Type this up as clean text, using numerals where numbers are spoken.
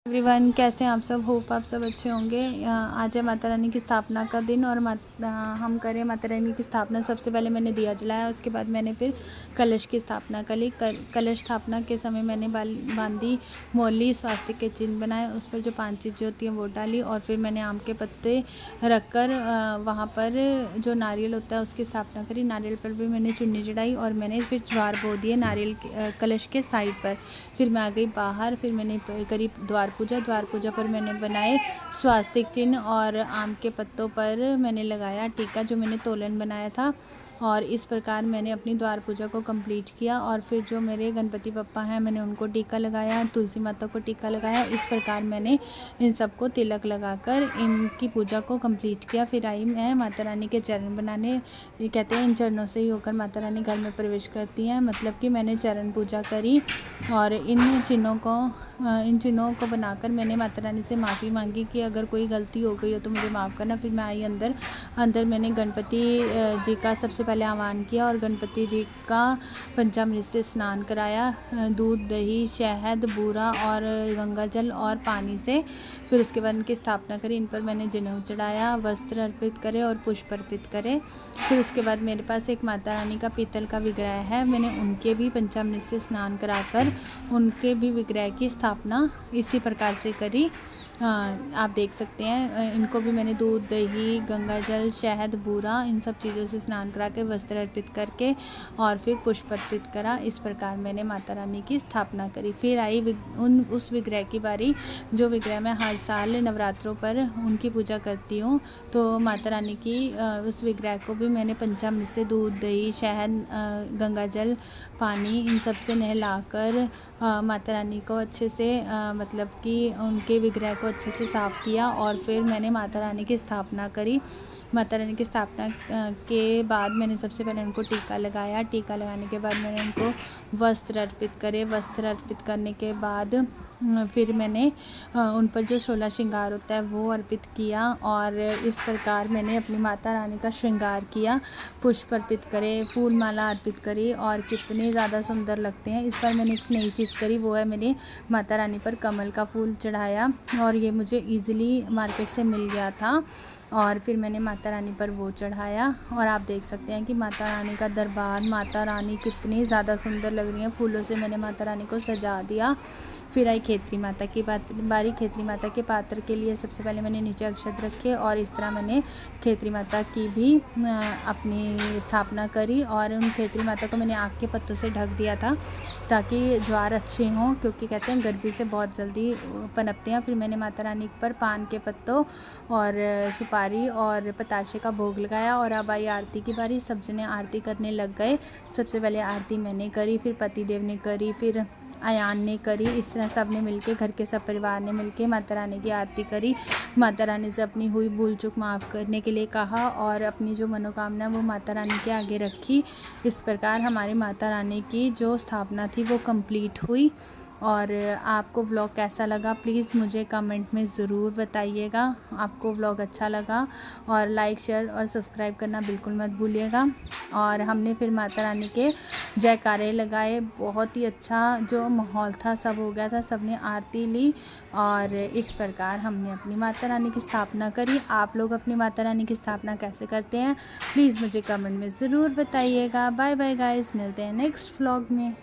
Everyone, कैसे हैं आप सब। होप आप सब अच्छे होंगे। आज है माता रानी की स्थापना का दिन और हम करें माता रानी की स्थापना। सबसे पहले मैंने दिया जलाया, उसके बाद मैंने फिर कलश की स्थापना करी। कलश स्थापना के समय मैंने बांधी मौली, स्वास्तिक के चिन्ह बनाए, उस पर जो 5 चीज़ें होती हैं वो डाली और फिर मैंने आम के पत्ते रखकर वहाँ पर जो नारियल होता है उसकी स्थापना करी। नारियल पर भी मैंने चुन्नी चढ़ाई और मैंने फिर ज्वार बो दिए नारियल कलश के साइड पर। फिर मैं आ गई बाहर, फिर मैंने करी द्वार पूजा पर मैंने बनाए स्वास्तिक चिन्ह और आम के पत्तों पर मैंने लगाया टीका जो मैंने तोलन बनाया था। और इस प्रकार मैंने अपनी द्वार पूजा को कंप्लीट किया। और फिर जो मेरे गणपति बप्पा हैं मैंने उनको टीका लगाया, तुलसी माता को टीका लगाया। इस प्रकार मैंने इन सबको तिलक लगाकर इनकी पूजा को कंप्लीट किया। फिर आई मैं माता रानी के चरण बनाने। ये कहते हैं इन चरणों से ही होकर माता रानी घर में प्रवेश करती हैं, मतलब कि मैंने चरण पूजा करी और इन चिन्हों को बनाकर मैंने माता रानी से माफ़ी मांगी कि अगर कोई गलती हो गई हो तो मुझे माफ़ करना। फिर मैं आई अंदर मैंने गणपति जी का सबसे पहले आह्वान किया और गणपति जी का पंचामृत से स्नान कराया, दूध, दही, शहद, बूरा और गंगा जल और पानी से। फिर उसके बाद इनकी स्थापना करी। इन पर मैंने जनेऊ चढ़ाया, वस्त्र अर्पित करे और पुष्प अर्पित करे। फिर उसके बाद मेरे पास एक माता रानी का पीतल का विग्रह है, मैंने उनके भी पंचामृत से स्नान कराकर उनके भी विग्रह की स्थापना इसी प्रकार से करी। आप देख सकते हैं इनको भी मैंने दूध, दही, गंगा जल, शहद, बूरा इन सब चीज़ों से स्नान करा के वस्त्र अर्पित करके और फिर पुष्प अर्पित करा। इस प्रकार मैंने माता रानी की स्थापना करी। फिर आई उस विग्रह की बारी, जो विग्रह मैं हर साल नवरात्रों पर उनकी पूजा करती हूँ। तो माता रानी की उस विग्रह को भी मैंने पंचामृत से दूध, दही, शहद, गंगा जल, पानी इन सब से नहलाकर माता रानी को अच्छे से मतलब कि उनके विग्रह को अच्छे से साफ़ किया और फिर मैंने माता रानी की स्थापना करी। माता रानी की स्थापना के बाद मैंने सबसे पहले उनको टीका लगाया। टीका लगाने के बाद मैंने उनको वस्त्र अर्पित करे। वस्त्र अर्पित करने के बाद फिर मैंने उन पर जो 16 श्रृंगार होता है वो अर्पित किया और इस प्रकार मैंने अपनी माता रानी का श्रृंगार किया। पुष्प अर्पित करे, फूल माला अर्पित करी और कितने ज़्यादा सुंदर लगते हैं। इस बार मैंने एक नई चीज़ करी, वो है मैंने माता रानी पर कमल का फूल चढ़ाया और ये मुझे ईज़िली मार्केट से मिल गया था और फिर मैंने माता रानी पर वो चढ़ाया। और आप देख सकते हैं कि माता रानी का दरबार, माता रानी कितनी ज़्यादा सुंदर लग रही हैं। फूलों से मैंने माता रानी को सजा दिया। फिर आई खेतरी माता की बारी। खेतरी माता के पात्र के लिए सबसे पहले मैंने नीचे अक्षत रखे और इस तरह मैंने खेतरी माता की भी अपनी स्थापना करी और उन खेतरी माता को मैंने आग के पत्तों से ढक दिया था ताकि ज्वार अच्छे हों, क्योंकि कहते हैं गर्मी से बहुत जल्दी पनपते हैं। फिर मैंने माता रानी पर पान के पत्तों और सुपारी और पताशे का भोग लगाया और अब आई आरती की बारी। सब जने आरती करने लग गए। सबसे पहले आरती मैंने करी, फिर पतिदेव ने करी, फिर अयान ने करी। इस तरह सब ने मिलके, घर के सब परिवार ने मिलके माता रानी की आरती करी। माता रानी से अपनी हुई भूल चूक माफ़ करने के लिए कहा और अपनी जो मनोकामना वो माता रानी के आगे रखी। इस प्रकार हमारी माता रानी की जो स्थापना थी वो कंप्लीट हुई। और आपको व्लॉग कैसा लगा प्लीज़ मुझे कमेंट में ज़रूर बताइएगा। आपको व्लॉग अच्छा लगा और लाइक, शेयर और सब्सक्राइब करना बिल्कुल मत भूलिएगा। और हमने फिर माता रानी के जयकारे लगाए, बहुत ही अच्छा जो माहौल था, सब हो गया था, सब ने आरती ली और इस प्रकार हमने अपनी माता रानी की स्थापना करी। आप लोग अपनी माता रानी की स्थापना कैसे करते हैं प्लीज़ मुझे कमेंट में ज़रूर बताइएगा। बाय बाय गाइस, मिलते हैं नेक्स्ट व्लॉग में।